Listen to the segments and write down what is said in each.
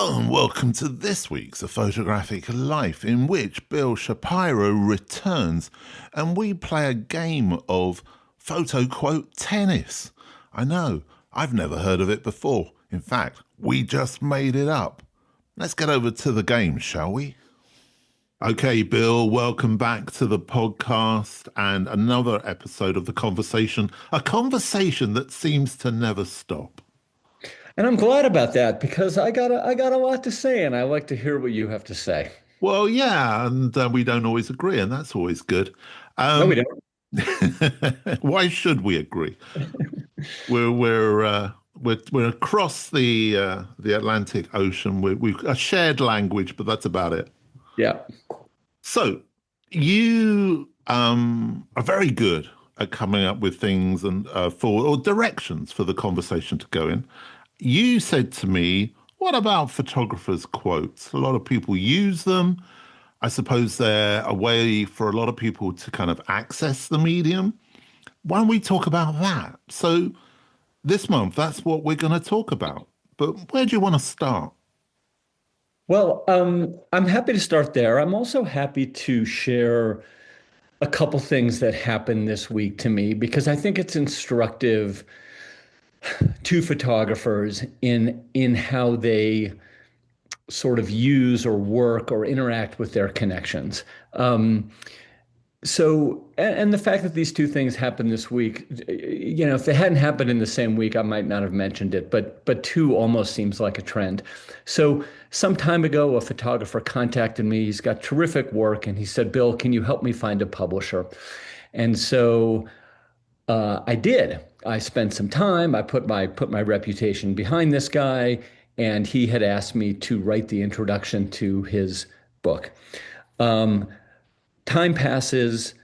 Hello and welcome to this week's A Photographic Life, in which Bill Shapiro returns and we play a game of photo quote tennis. I know, I've never heard of it before. In fact, we just made it up. Let's get over to the game, shall we? Okay, Bill, welcome back to the podcast and another episode of The Conversation, a conversation that seems to never stop. And I'm glad about that because I got a lot to say, and I like to hear what you have to say. Well, yeah, and we don't always agree, and that's always good. No, we Um, don't. why should we agree? We're across the Atlantic Ocean. We've a shared language, but that's about it. Yeah. So you are very good at coming up with things and or directions for the conversation to go in. You said to me, what about photographers' quotes? A lot of people use them. I suppose they're a way for a lot of people to kind of access the medium. Why don't we talk about that? So this month, that's what we're going to talk about. But where do you want to start? Well, I'm happy to start there. I'm also happy to share a couple things that happened this week to me because I think it's instructive to photographers in how they sort of use or work or interact with their connections. And the fact that these two things happened this week, if they hadn't happened in the same week, I might not have mentioned it, but two almost seems like a trend. So some time ago, a photographer contacted me. He's got terrific work, and he said, "Bill, can you help me find a publisher?" And so I did. I spent some time. I put my reputation behind this guy, and he had asked me to write the introduction to his book. Um, Time passes.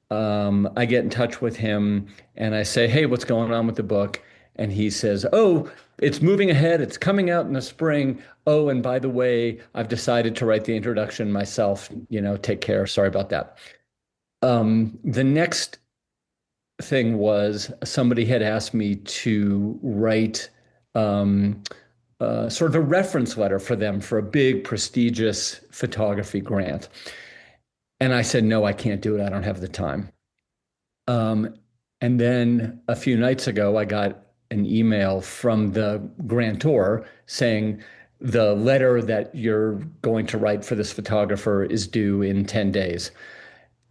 I get in touch with him, and I say, "Hey, what's going on with the book?" And he says, "Oh, it's moving ahead. It's coming out in the spring. Oh, and by the way, I've decided to write the introduction myself. Take care. Sorry about that." The next thing was somebody had asked me to write sort of a reference letter for them for a big, prestigious photography grant. And I said, "No, I can't do it. I don't have the time." Um, and then a few nights ago, I got an email from the grantor saying, "The letter that you're going to write for this photographer is due in 10 days."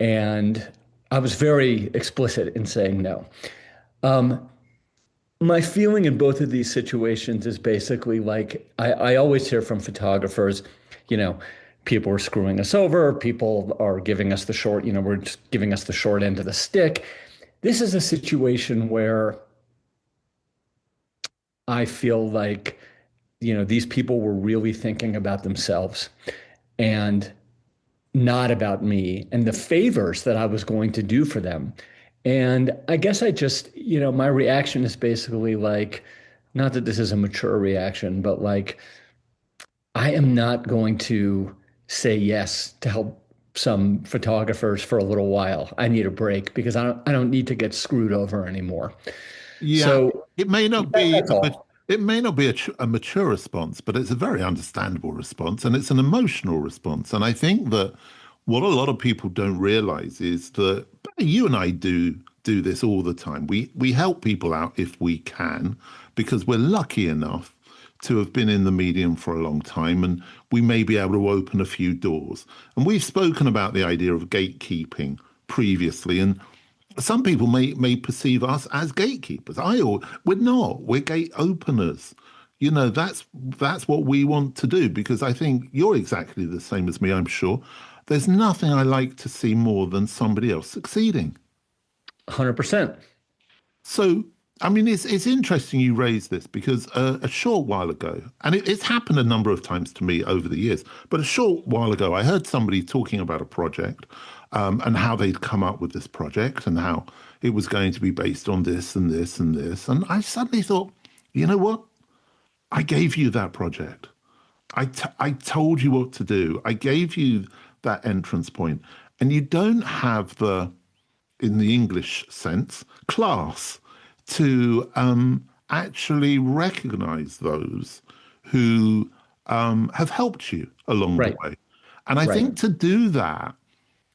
And I was very explicit in saying no. Um, my feeling in both of these situations is basically like I always hear from photographers, you know, people are screwing us over, people are giving us the short, we're just giving us the short end of the stick. This is a situation where I feel like, these people were really thinking about themselves and not about me and the favors that I was going to do for them. And I guess I just, my reaction is basically like, not that this is a mature reaction, but like, I am not going to say yes to help some photographers for a little while. I need a break because I don't need to get screwed over anymore. Yeah, So it may not be that's all. it may not be a mature response, but it's a very understandable response, and it's an emotional response. And I think that what a lot of people don't realize is that you and I do this all the time. We help people out if we can, because we're lucky enough to have been in the medium for a long time, and we may be able to open a few doors. And we've spoken about the idea of gatekeeping previously, and some people may perceive us as gatekeepers. We're not. We're gate openers. That's what we want to do, because I think you're exactly the same as me, I'm sure. There's nothing I like to see more than somebody else succeeding. 100%. So, I mean, it's interesting you raised this, because a short while ago, and it's happened a number of times to me over the years, but a short while ago, I heard somebody talking about a project, and how they'd come up with this project and how it was going to be based on this and this and this. And I suddenly thought, you know what? I gave you that project. I told you what to do. I gave you that entrance point, and you don't have in the English sense, class to actually recognize those who have helped you along the Right. way. And I Right. think to do that,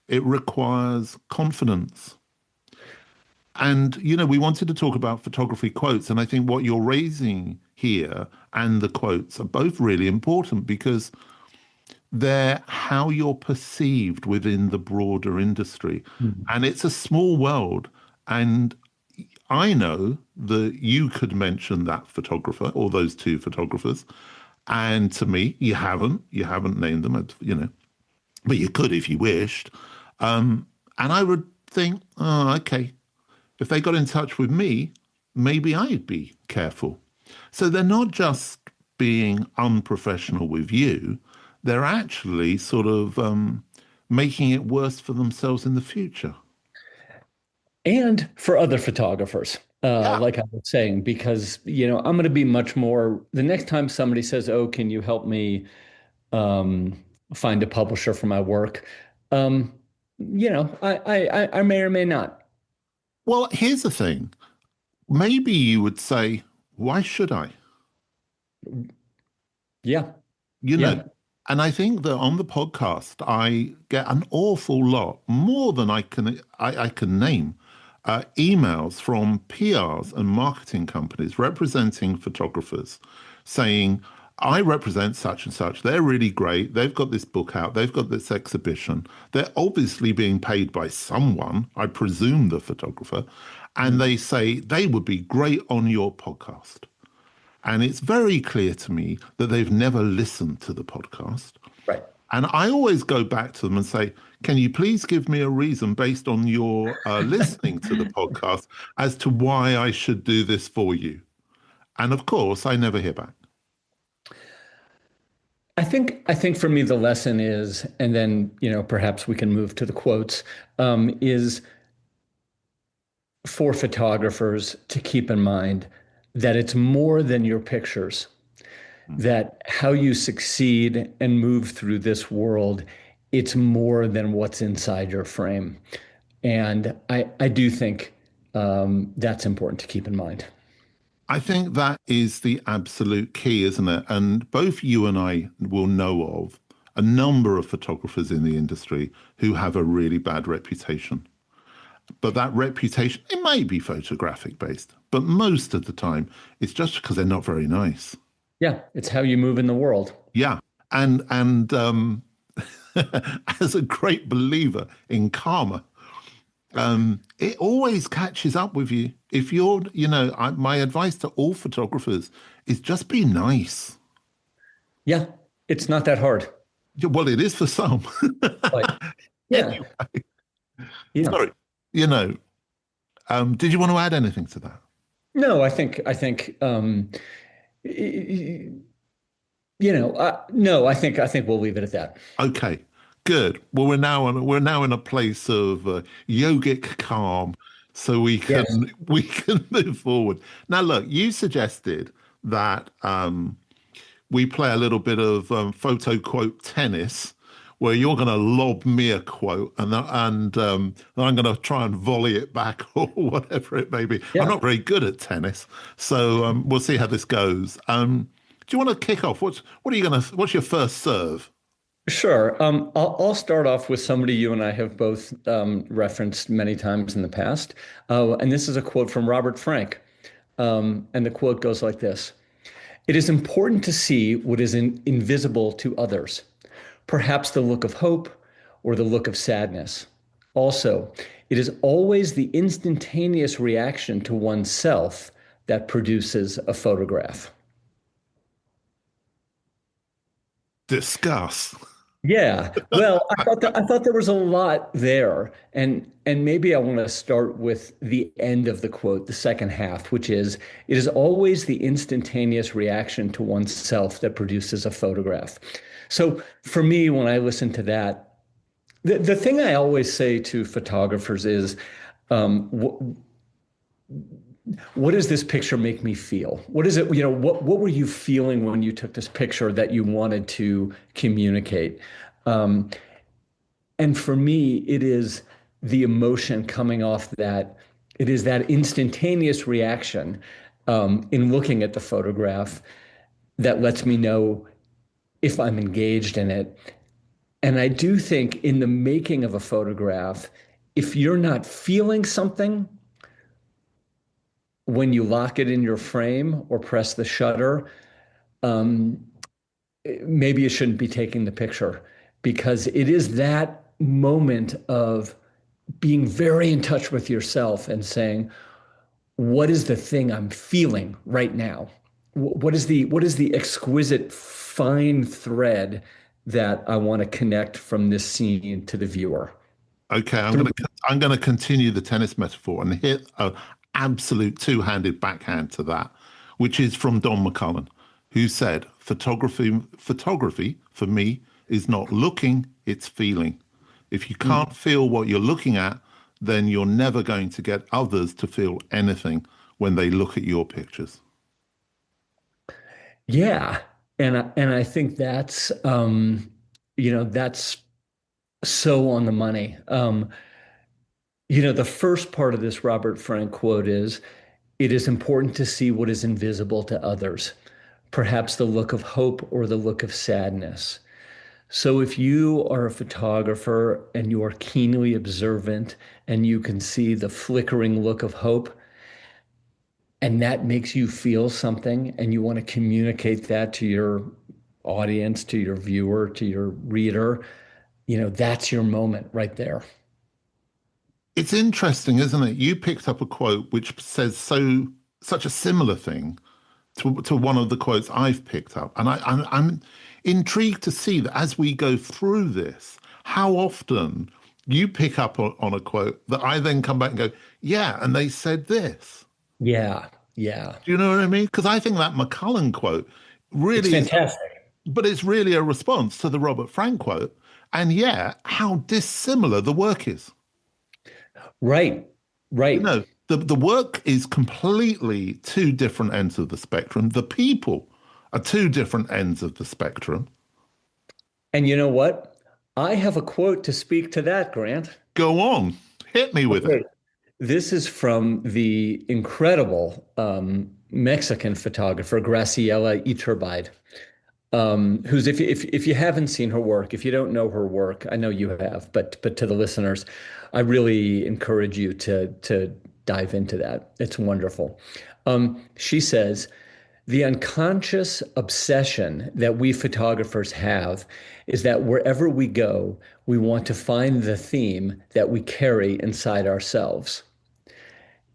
it requires confidence. And, we wanted to talk about photography quotes. And I think what you're raising here and the quotes are both really important because they're how you're perceived within the broader industry. Mhm. And it's a small world. And I know that you could mention that photographer or those two photographers. And to me, you haven't named them, but you could if you wished. And I would think, oh, okay, if they got in touch with me, maybe I'd be careful. So they're not just being unprofessional with you, they're actually sort of making it worse for themselves in the future. And for other photographers, Yeah. like I was saying, because I'm going to be much more. The next time somebody says, "Oh, can you help me um, find a publisher for my work?" Um, I may or may not. Well, here's the thing. Maybe you would say, why should I? Yeah, You know, yeah. and I think that on the podcast, I get an awful lot, more than I can name, emails from PRs and marketing companies representing photographers saying, I represent such and such. They're really great. They've got this book out. They've got this exhibition. They're obviously being paid by someone, I presume the photographer, and Mm. they say they would be great on your podcast. And it's very clear to me that they've never listened to the podcast. Right. And I always go back to them and say, can you please give me a reason based on your listening to the podcast as to why I should do this for you? And of course, I never hear back. I think for me the lesson is, and then perhaps we can move to the quotes, is for photographers to keep in mind that it's more than your pictures, that how you succeed and move through this world, it's more than what's inside your frame. And I do think that's important to keep in mind. I think that is the absolute key, isn't it? And both you and I will know of a number of photographers in the industry who have a really bad reputation. But that reputation, it may be photographic based, but most of the time it's just because they're not very nice. Yeah, it's how you move in the world. Yeah. And as a great believer in karma, it always catches up with you. If my advice to all photographers is just be nice. Yeah, it's not that hard. Yeah, well, it is for some. But yeah, Anyway, yeah. sorry. You know, did you want to add anything to that? No, I think y- no, I think we'll leave it at that. Okay, good. Well, we're now in a place of yogic calm, so we can Yes. we can move forward. Now, look, you suggested that we play a little bit of photo quote tennis, where you're going to lob me a quote, and I'm going to try and volley it back, or whatever it may be. I'm Yeah. not very good at tennis, so we'll see how this goes. Do you want to kick off? What's your first serve? Sure. I'll start off with somebody you and I have both referenced many times in the past. And this is a quote from Robert Frank. And the quote goes like this: "It is important to see what is invisible to others, perhaps the look of hope or the look of sadness. Also, it is always the instantaneous reaction to oneself that produces a photograph." Discuss. Yeah. Well, I thought there was a lot there. And maybe I want to start with the end of the quote, the second half, which is, "It is always the instantaneous reaction to oneself that produces a photograph." So for me, when I listen to that, the thing I always say to photographers is, um, what does this picture make me feel? What is it, what were you feeling when you took this picture that you wanted to communicate? Um, and for me, it is the emotion coming off that. It is that instantaneous reaction in looking at the photograph that lets me know if I'm engaged in it. And I do think in the making of a photograph, if you're not feeling something when you lock it in your frame or press the shutter, um, maybe you shouldn't be taking the picture, because it is that moment of being very in touch with yourself and saying, what is the thing I'm feeling right now? What is the exquisite fine thread that I want to connect from this scene to the viewer? Okay, Through, I'm gonna continue the tennis metaphor and hit an absolute two-handed backhand to that, which is from Don McCullum, who said, photography for me is not looking, it's feeling. If you can't feel what you're looking at, then you're never going to get others to feel anything when they look at your pictures. yeah, and I think that's so on the money. The first part of this Robert Frank quote is, it is important to see what is invisible to others, perhaps the look of hope or the look of sadness. So if you are a photographer and you are keenly observant and you can see the flickering look of hope, and that makes you feel something, and you want to communicate that to your audience, to your viewer, to your reader, that's your moment right there. It's interesting, isn't it? You picked up a quote which says such a similar thing to one of the quotes I've picked up. And I'm intrigued to see that as we go through this, how often you pick up on a quote that I then come back and go, yeah, and they said this. Yeah, yeah. Do you know what I mean? Because I think that McCullen quote It's really is, fantastic. but it's really a response to the Robert Frank quote. And yeah, how dissimilar the work is. Right, You right. know, the work is completely two different ends of the spectrum. The people are two different ends of the spectrum. And you know what? I have a quote to speak to that, Grant. Go on, hit me with it. Okay. This is from the incredible Mexican photographer Graciela Iturbide, who's, if you haven't seen her work, if you don't know her work, I know you have, but to the listeners, I really encourage you to dive into that. It's wonderful. She says, the unconscious obsession that we photographers have is that wherever we go, we want to find the theme that we carry inside ourselves.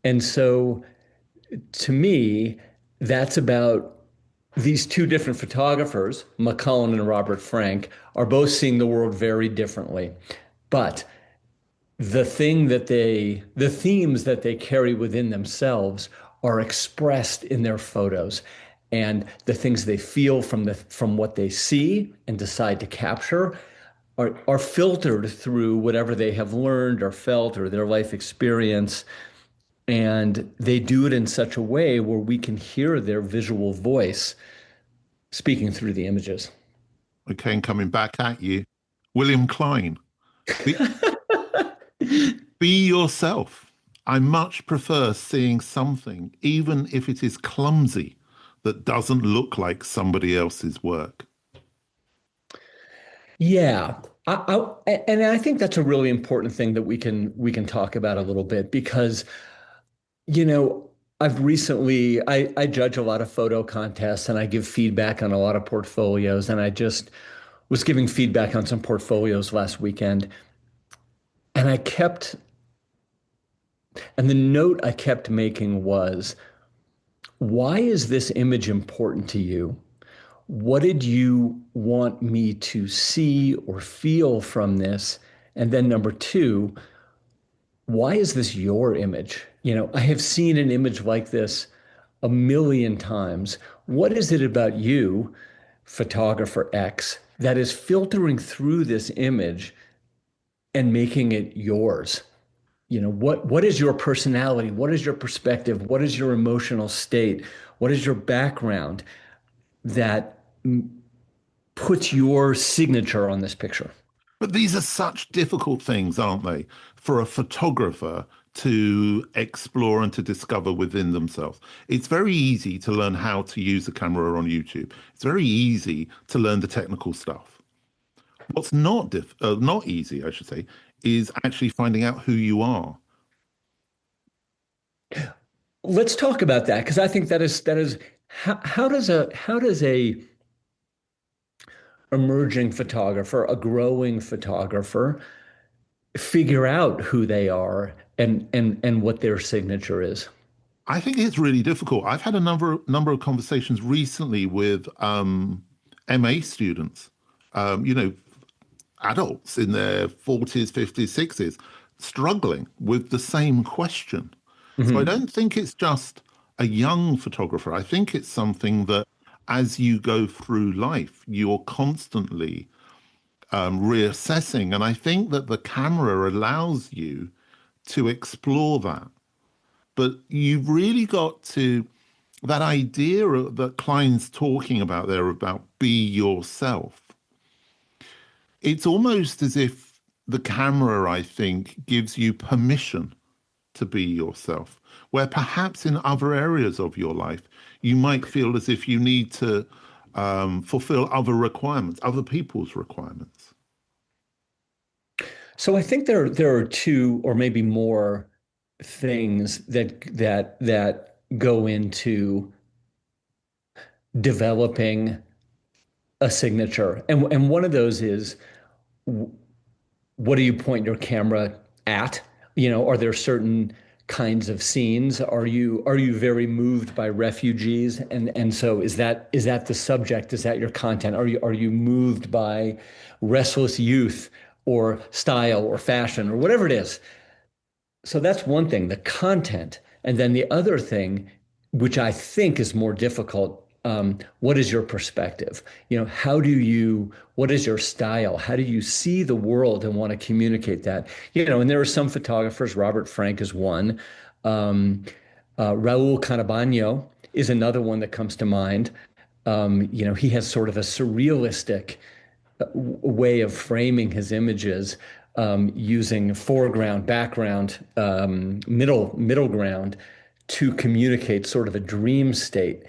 And so to me, that's about these two different photographers, McCullen and Robert Frank, are both seeing the world very differently. But the themes that they carry within themselves are expressed in their photos. And the things they feel from what they see and decide to capture are filtered through whatever they have learned or felt or their life experience. And they do it in such a way where we can hear their visual voice speaking through the images. Okay, and coming back at you, William Klein. Be, be yourself. I much prefer seeing something, even if it is clumsy, that doesn't look like somebody else's work. Yeah. And I think that's a really important thing that we can talk about a little bit, because you know I judge a lot of photo contests and I give feedback on a lot of portfolios, and I just was giving feedback on some portfolios last weekend, and the note I kept making was, why is this image important to you? What did you want me to see or feel from this? And then number two, why is this your image? I have seen an image like this a million times. What is it about you, photographer X, that is filtering through this image and making it yours? What is your personality? What is your perspective? What is your emotional state? What is your background that puts your signature on this picture? But these are such difficult things, aren't they, for a photographer to explore and to discover within themselves. It's very easy to learn how to use a camera on YouTube. It's very easy to learn the technical stuff. What's not easy, I should say, is actually finding out who you are. Let's talk about that because I think that is how does a emerging photographer, a growing photographer, figure out who they are and what their signature is? I think it's really difficult. I've had a number of conversations recently with MA students, you know, adults in their 40s, 50s, 60s, struggling with the same question. So I Mhm. don't think it's just a young photographer. I think it's something that as you go through life, you're constantly reassessing. And I think that the camera allows you to explore that. But you've really got to, that idea that Klein's talking about there about be yourself, it's almost as if the camera, I think, gives you permission to be yourself, where perhaps in other areas of your life, you might feel as if you need to fulfill other requirements, other people's requirements. So I think there are two or maybe more things that go into developing a signature. And one of those is what do you point your camera at? You know, are there certain kinds of scenes? Are you very moved by refugees? And so is that the subject? Is that your content? Are you moved by restless youth or style or fashion or whatever it is? So that's one thing, the content. And then the other thing, which I think is more difficult, what is your perspective? You know, what is your style? How do you see the world and want to communicate that? You know, and there are some photographers, Robert Frank is one. Um, Raul Canabano is another one that comes to mind. You know, he has sort of a surrealistic way of framing his images, using foreground, background, middle ground to communicate sort of a dream state.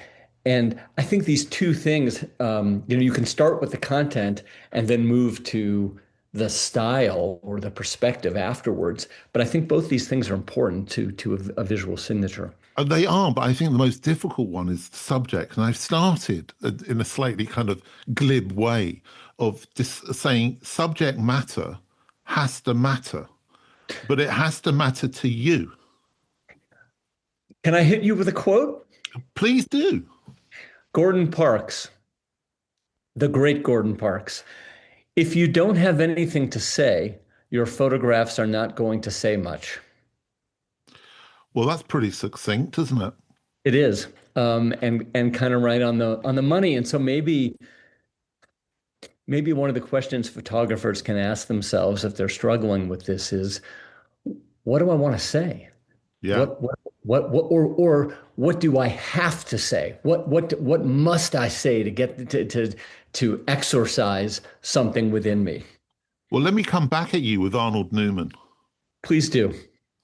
And I think these two things, you know, you can start with the content and then move to the style or the perspective afterwards. But I think both these things are important to a visual signature. They are, but I think the most difficult one is the subject. And I've started in a slightly kind of glib way of saying subject matter has to matter, but it has to matter to you. Can I hit you with a quote? Please do. Gordon Parks, the great Gordon Parks. If you don't have anything to say, your photographs are not going to say much. Well, that's pretty succinct, isn't it? It is, and kind of right on the money. And so maybe one of the questions photographers can ask themselves if they're struggling with this is, what do I want to say? Yeah. Or what do I have to say? What must I say to get to exorcise something within me? Well, let me come back at you with Arnold Newman. Please do.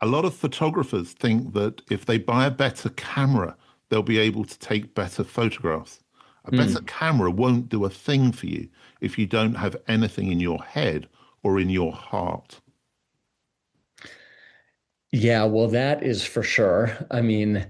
A lot of photographers think that if they buy a better camera, they'll be able to take better photographs. A better Mm. camera won't do a thing for you if you don't have anything in your head or in your heart. Yeah, well, that is for sure. I mean,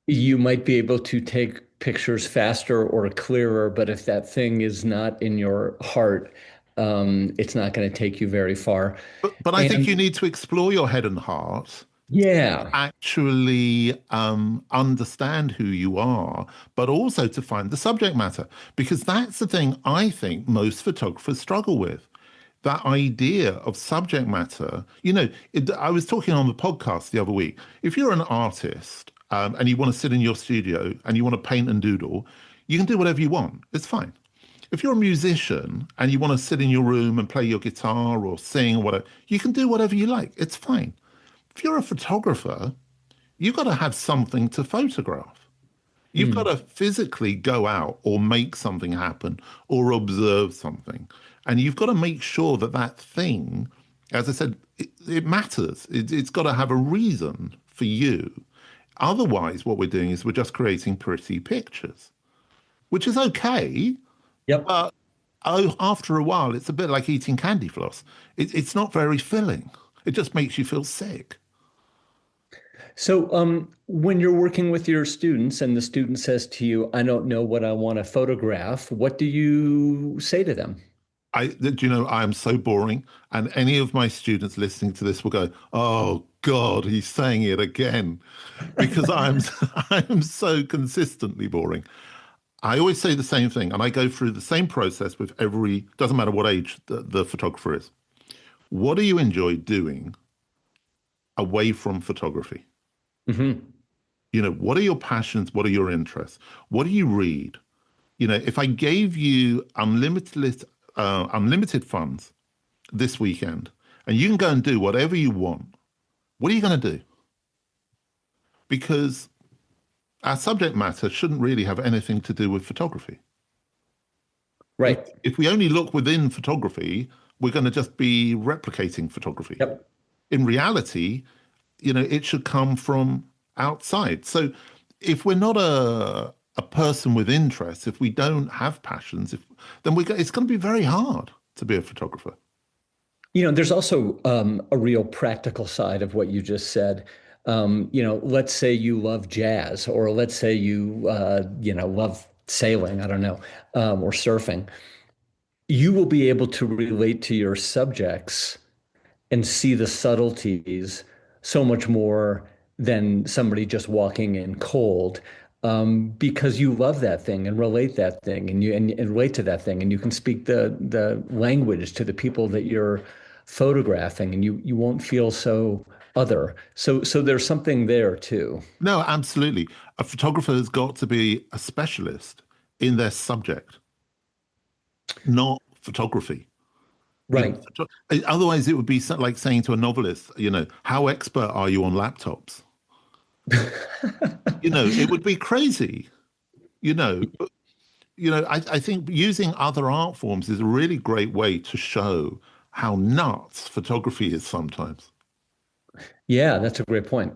you might be able to take pictures faster or clearer, but if that thing is not in your heart, it's not going to take you very far. But I think you And need to explore your head and heart, yeah, actually understand who you are, but also to find the subject matter, because that's the thing I think most photographers struggle with. That idea of subject matter, you know, I was talking on the podcast the other week. If you're an artist and you want to sit in your studio and you want to paint and doodle, you can do whatever you want. It's fine. If you're a musician and you want to sit in your room and play your guitar or sing or whatever, you can do whatever you like. It's fine. If you're a photographer, you've got to have something to photograph. You've got mm, to physically go out or make something happen or observe something. And you've got to make sure that that thing, as I said, it matters. It's got to have a reason for you. Otherwise, what we're doing is we're just creating pretty pictures, which is okay, Yep. but oh, after a while, it's a bit like eating candy floss. It's not very filling. It just makes you feel sick. So, when you're working with your students and the student says to you, I don't know what I want to photograph, what do you say to them? Do you know, I am so boring, and any of my students listening to this will go, "Oh God, he's saying it again," because I'm so consistently boring. I always say the same thing, and I go through the same process with every, doesn't matter what age the photographer is. What do you enjoy doing away from photography? Hmm. What are your passions? What are your interests? What do you read? If I gave you unlimited funds this weekend, and you can go and do whatever you want, what are you going to do? Because our subject matter shouldn't really have anything to do with photography. If, Right. if we only look within photography, we're going to just be replicating photography. Yep. In reality, it should come from outside. So if we're not a person with interests, if we don't have passions, then it's going to be very hard to be a photographer. There's also a real practical side of what you just said. Let's say you love jazz, or let's say you love sailing, I don't know, or surfing. You will be able to relate to your subjects and see the subtleties so much more than somebody just walking in cold, because you love that thing and relate that thing, and relate to that thing, and you can speak the language to the people that you're photographing, and you won't feel so other. So there's something there too. No, absolutely. A photographer has got to be a specialist in their subject, not photography. Right. Otherwise, it would be like saying to a novelist, how expert are you on laptops? It would be crazy, But, I think using other art forms is a really great way to show how nuts photography is sometimes. Yeah, that's a great point.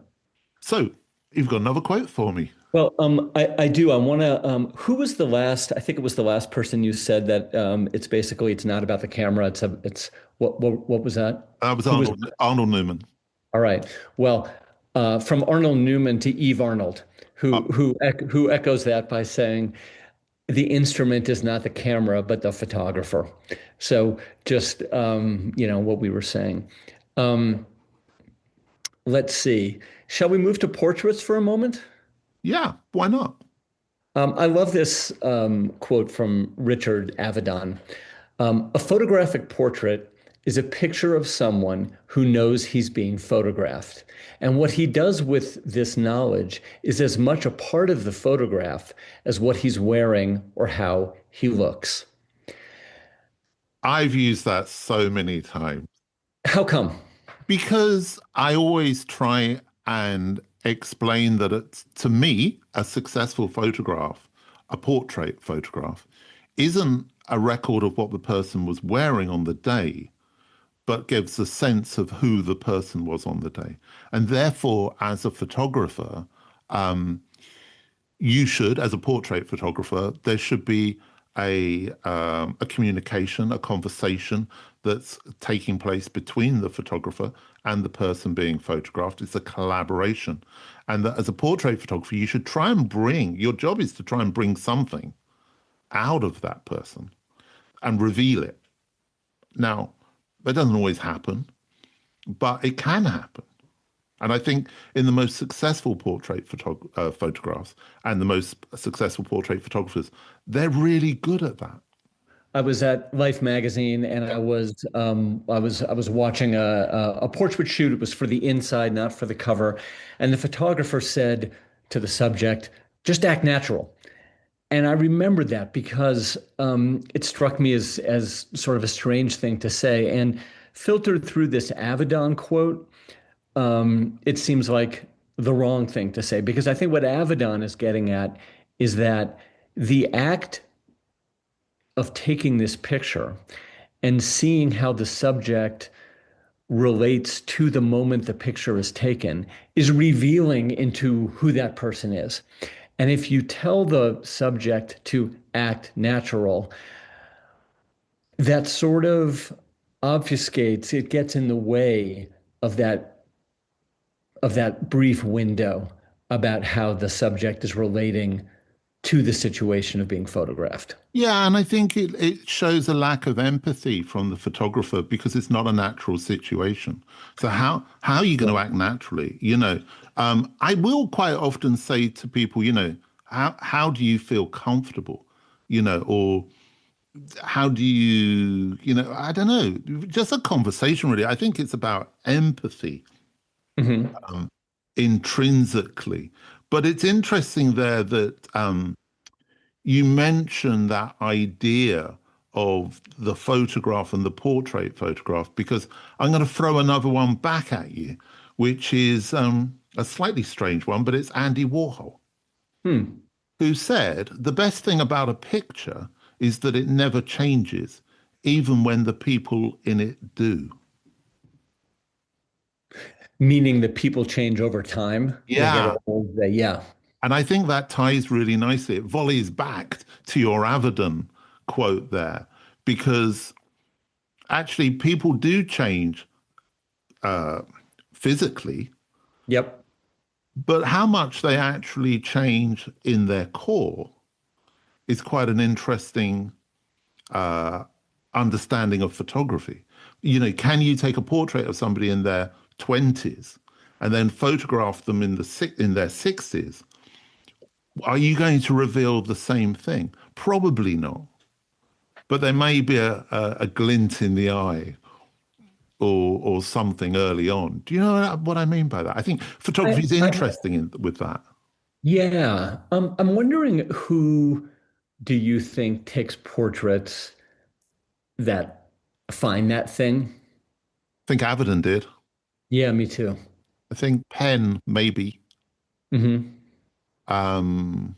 So, you've got another quote for me. Well, I do. I want to. Who was the last? I think it was the last person you said that it's not about the camera. It's what was that? That was Who was? Arnold Newman. All right. Well, from Arnold Newman to Eve Arnold, Uh, who echoes that by saying the instrument is not the camera but the photographer. So just what we were saying. Um, let's see. Shall we move to portraits for a moment? yeah, why not? I love this quote from Richard Avedon. A photographic portrait is a picture of someone who knows he's being photographed. And what he does with this knowledge is as much a part of the photograph as what he's wearing or how he looks. I've used that so many times How come? because I always try and explain that to me, a successful photograph, a portrait photograph, isn't a record of what the person was wearing on the day, but gives a sense of who the person was on the day. And therefore, as a photographer, you should, as a portrait photographer, there should be a communication, a conversation that's taking place between the photographer and the person being photographed. It's a collaboration. And that as a portrait photographer, you should try and your job is to try and bring something out of that person and reveal it. Now, that doesn't always happen, but it can happen. And I think in the most successful photographs and the most successful portrait photographers, they're really good at that. I was at Life magazine, and I was watching a portrait shoot. It was for the inside, not for the cover. And the photographer said to the subject, "Just act natural." And I remembered that because it struck me as sort of a strange thing to say. And filtered through this Avedon quote, it seems like the wrong thing to say, because I think what Avedon is getting at is that the act of taking this picture and seeing how the subject relates to the moment the picture is taken is revealing into who that person is. And if you tell the subject to act natural, that sort of obfuscates, it gets in the way of that brief window about how the subject is relating to the situation of being photographed. Yeah, and I think it shows a lack of empathy from the photographer because it's not a natural situation. So how are you going to act naturally? I will quite often say to people, how do you feel comfortable? Or how do you, I don't know, just a conversation really. I think it's about empathy Mhm. intrinsically. But it's interesting there that you mentioned that idea of the photograph and the portrait photograph, because I'm going to throw another one back at you, which is a slightly strange one, but it's Andy Warhol, Hmm. who said the best thing about a picture is that it never changes, even when the people in it do. Meaning that people change over time. They get Yeah. old. Yeah. And I think that ties really nicely. It volleys back to your Avedon quote there, because actually people do change uh, physically, Yep. but how much they actually change in their core is quite an interesting uh, understanding of photography. Can you take a portrait of somebody in their 20s and then photograph them in their 60s? Are you going to reveal the same thing? Probably not. But there may be a glint in the eye or something early on. Do you know what I mean by that? I think photography is I interesting with that. yeah. I'm wondering, who do you think takes portraits that find that thing? I think Avedon did. Yeah, me too. I think Penn maybe. Hmm. Um,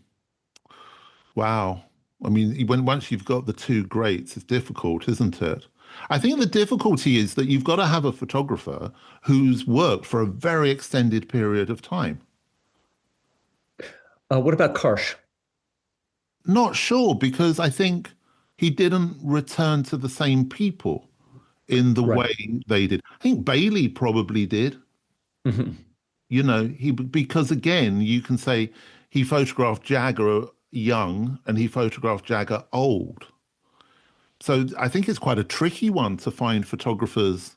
wow. I mean, once you've got the two greats, it's difficult, isn't it? I think the difficulty is that you've got to have a photographer who's worked for a very extended period of time. What about Karsh? Not sure because I think he didn't return to the same people in the Right. way they did. I think Bailey probably did. Hmm. He because again, you can say he photographed Jagger young and he photographed Jagger old. So I think it's quite a tricky one to find photographers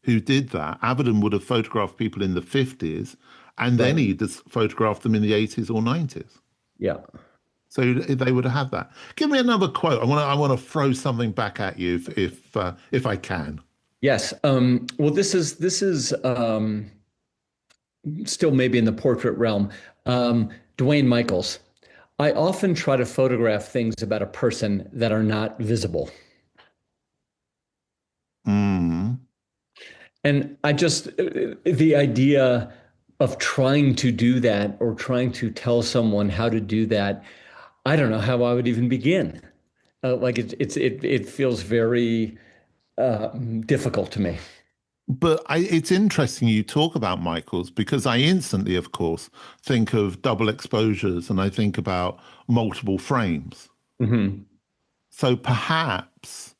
who did that. Avedon would have photographed people in the 50s and then Right. he just photographed them in the 80s or 90s. Yeah. So they would have that. Give me another quote. I want to throw something back at you if I can. Yes. Well, this is still maybe in the portrait realm. Dwayne Michaels. I often try to photograph things about a person that are not visible. Mm. And the idea of trying to do that or trying to tell someone how to do that, I don't know how I would even begin. Like it feels very difficult to me. But it's interesting you talk about Michaels because I instantly, of course, think of double exposures and I think about multiple frames. Hmm. So perhaps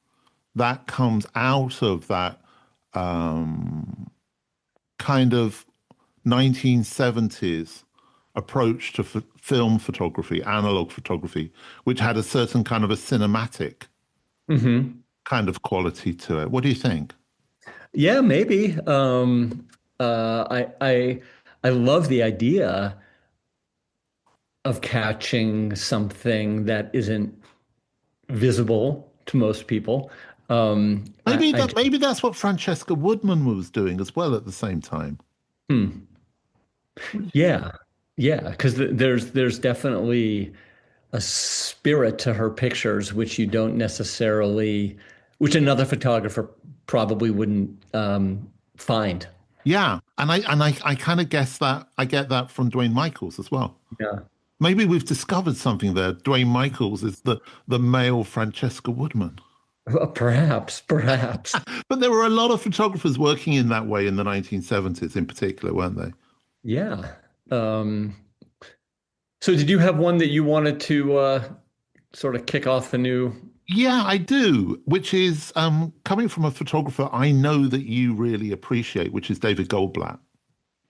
that comes out of that kind of 1970s approach to film photography, analog photography, which had a certain kind of a cinematic Hmm. kind of quality to it. What do you think? Yeah, maybe. I love the idea of catching something that isn't visible to most people. I Maybe that's what Francesca Woodman was doing as well at the same time. hmm. Yeah, yeah, because there's definitely a spirit to her pictures which you don't necessarily, which another photographer probably wouldn't find. Yeah, and I kind of guess that I get that from Dwayne Michaels as well. Yeah. Maybe we've discovered something there. Dwayne Michaels is the male Francesca Woodman. Perhaps, perhaps. But there were a lot of photographers working in that way in the 1970s in particular, weren't they? Yeah. Um, so did you have one that you wanted to sort of kick off the new? Yeah, I do, which is coming from a photographer I know that you really appreciate, which is David Goldblatt.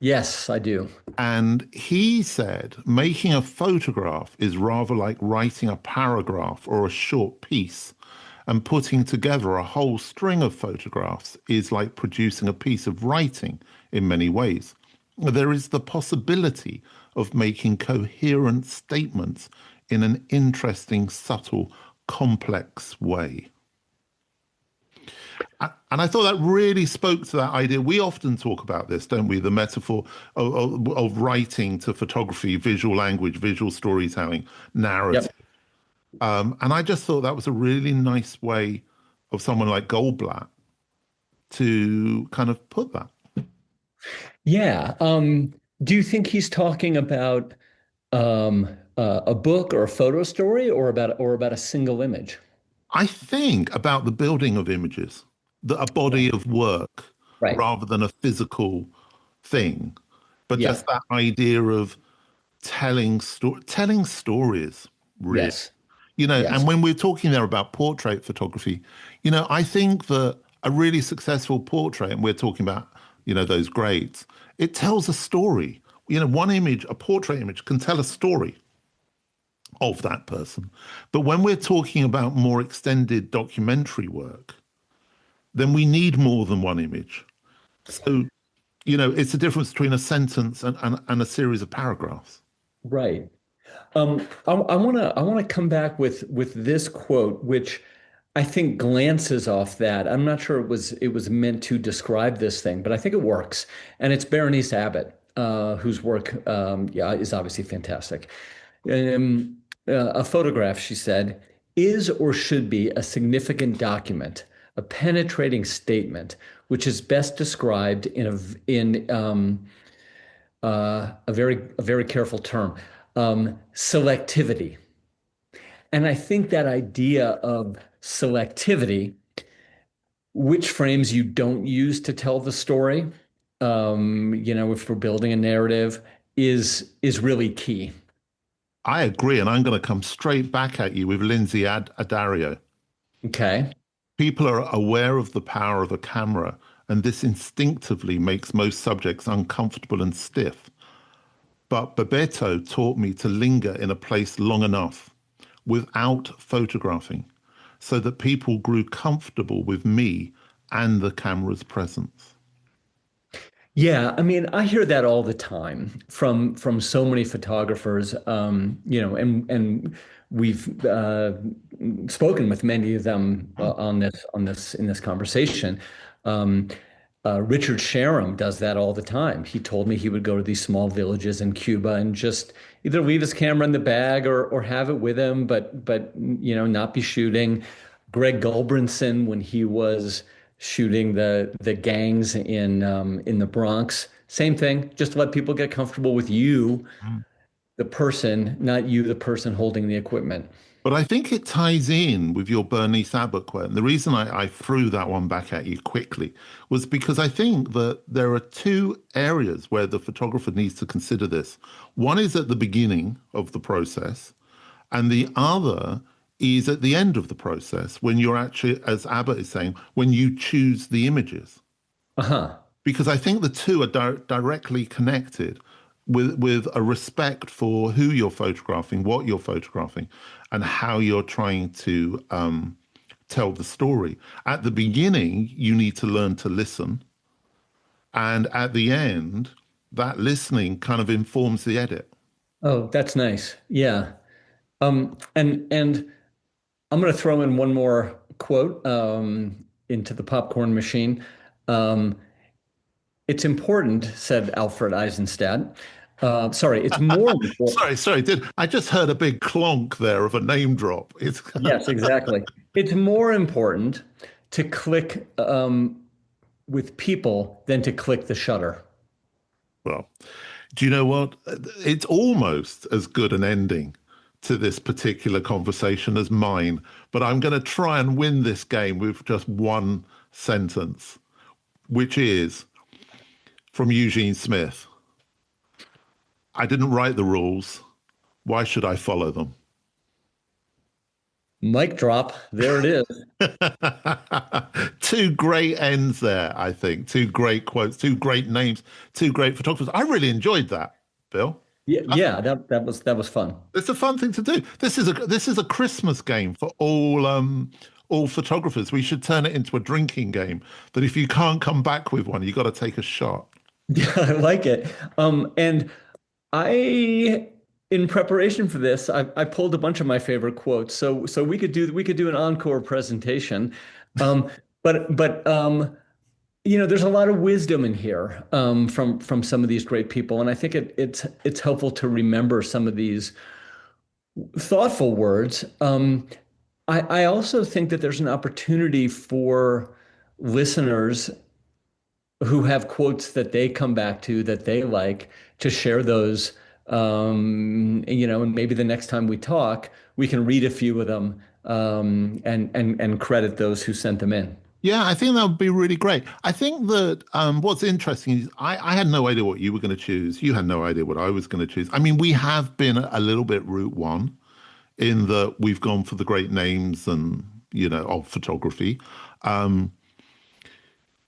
Yes, I do. And he said making a photograph is rather like writing a paragraph or a short piece, and putting together a whole string of photographs is like producing a piece of writing in many ways. There is the possibility of making coherent statements in an interesting, subtle, complex way. And I thought that really spoke to that idea. We often talk about this, don't we? The metaphor of writing to photography, visual language, visual storytelling, narrative. Yep. And I just thought that was a really nice way of someone like Goldblatt to kind of put that. Yeah. Do you think he's talking about a book or a photo story or about a single image? I think about the building of images, that a Right. body of work Right. rather than a physical thing, but Yeah. just that idea of telling stories, really. Yes. And Yes. when we're talking there about portrait photography, I think that a really successful portrait, and we're talking about, those grades, it tells a story. One image, a portrait image, can tell a story of that person. But when we're talking about more extended documentary work, then we need more than one image. So, it's the difference between a sentence and a series of paragraphs. Right. I wanna come back with this quote, which I think glances off that. I'm not sure it was meant to describe this thing, but I think it works. And it's Berenice Abbott, whose work yeah, is obviously fantastic. Um, a photograph, she said, is or should be a significant document, a penetrating statement, which is best described in a very careful term, selectivity. And I think that idea of selectivity, which frames you don't use to tell the story, if we're building a narrative, is really key. I agree, and I'm going to come straight back at you with Lindsay Addario. Okay. People are aware of the power of a camera, and this instinctively makes most subjects uncomfortable and stiff. But Bebeto taught me to linger in a place long enough without photographing so that people grew comfortable with me and the camera's presence. Yeah, I mean, I hear that all the time from so many photographers, and we've spoken with many of them on this in this conversation. Um, Richard Sharram does that all the time. He told me he would go to these small villages in Cuba and just either leave his camera in the bag or have it with him, but not be shooting. Greg Gulbranson, when he was shooting the gangs in the Bronx, same thing. Just let people get comfortable with you, the person, not you, the person holding the equipment. But I think it ties in with your Bernice Abbott quote. And the reason I threw that one back at you quickly was because I think that there are two areas where the photographer needs to consider this. One is at the beginning of the process, and the other is at the end of the process when you're actually, as Abbott is saying, when you choose the images. Uh-huh. Because I think the two are directly connected with a respect for who you're photographing, what you're photographing, and how you're trying to tell the story. At the beginning, you need to learn to listen, and at the end, that listening kind of informs the edit. Oh, that's nice. Yeah. And I'm going to throw in one more quote into the popcorn machine. Um, it's important, said Alfred Eisenstadt. Sorry, it's more important. Sorry, did I just heard a big clonk there of a name drop? It's Yes, exactly. It's more important to click with people than to click the shutter. well, do you know what? It's almost as good an ending to this particular conversation as mine, but I'm going to try and win this game with just one sentence, which is from Eugene Smith. I didn't write the rules. Why should I follow them? Mic drop. There it is. Two great ends there, I think. Two great quotes, two great names, two great photographers. I really enjoyed that, Bill. Yeah, yeah, that was fun. It's a fun thing to do. This is a Christmas game for all photographers. We should turn it into a drinking game. That if you can't come back with one, you got to take a shot. Yeah, I like it. And I, in preparation for this, I pulled a bunch of my favorite quotes. So we could do an encore presentation. Um, but there's a lot of wisdom in here from some of these great people, and I think it's helpful to remember some of these thoughtful words. I also think that there's an opportunity for listeners who have quotes that they come back to that they like to share those. And maybe the next time we talk, we can read a few of them and credit those who sent them in. Yeah, I think that would be really great. I think that what's interesting is I had no idea what you were going to choose. You had no idea what I was going to choose. I mean, we have been a little bit Route One in that we've gone for the great names and, of photography. Um,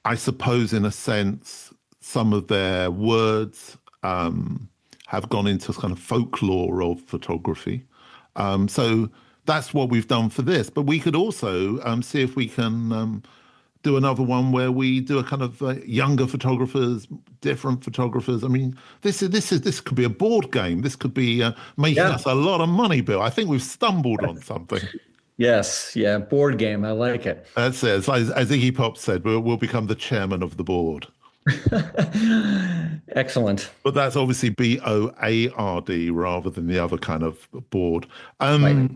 I suppose, in a sense, some of their words have gone into kind of folklore of photography. So that's what we've done for this. But we could also see if we can do another one where we do a kind of younger photographers, different photographers. I mean, this could be a board game. This could be making Yeah. us a lot of money, Bill. I think we've stumbled on something. Yes. Yeah. Board game. I like it. That's it. As Iggy Pop said, we'll become the chairman of the board. Excellent. But that's obviously BOARD rather than the other kind of board. Right.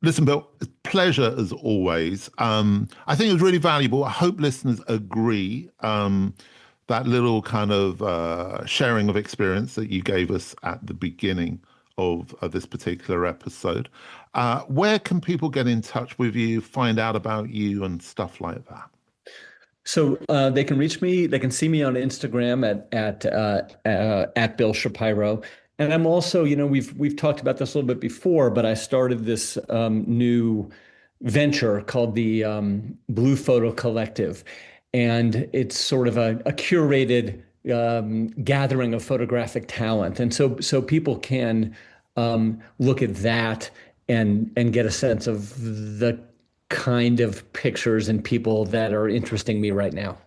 Listen, Bill, it's a pleasure as always. I think it was really valuable. I hope listeners agree. That little kind of sharing of experience that you gave us at the beginning of this particular episode. Where can people get in touch with you, find out about you and stuff like that? So they can reach me. They can see me on Instagram at Bill Shapiro, and I'm also, we've talked about this a little bit before, but I started this new venture called the Blue Photo Collective, and it's sort of a curated gathering of photographic talent, and so people can look at that and get a sense of the kind of pictures and people that are interesting me right now.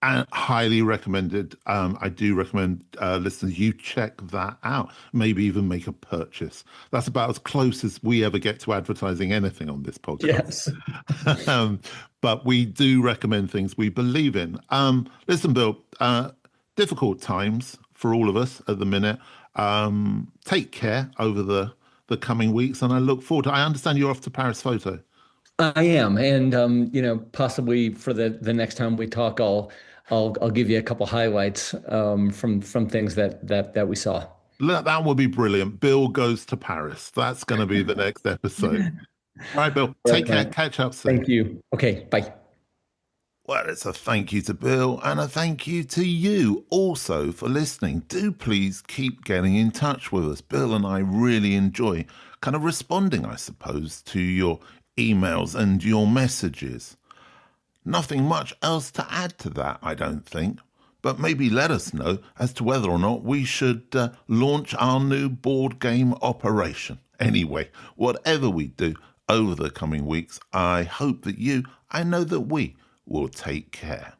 And highly recommended. I do recommend listeners, you check that out. Maybe even make a purchase. That's about as close as we ever get to advertising anything on this podcast. Yes. But we do recommend things we believe in. Listen, Bill, difficult times for all of us at the minute. Take care over the coming weeks, and I look forward to. I understand you're off to Paris Photo. I am, and possibly for the next time we talk, I'll give you a couple highlights from things that we saw. That would be brilliant. Bill goes to Paris. That's going to be the next episode. All right, Bill. Take care. Catch up soon. Thank you. Okay, bye. Well, it's a thank you to Bill and a thank you to you also for listening. Do please keep getting in touch with us. Bill and I really enjoy kind of responding, I suppose, to your emails and your messages. Nothing much else to add to that, I don't think. But maybe let us know as to whether or not we should launch our new board game operation. Anyway, whatever we do over the coming weeks, I hope that I know that we will take care.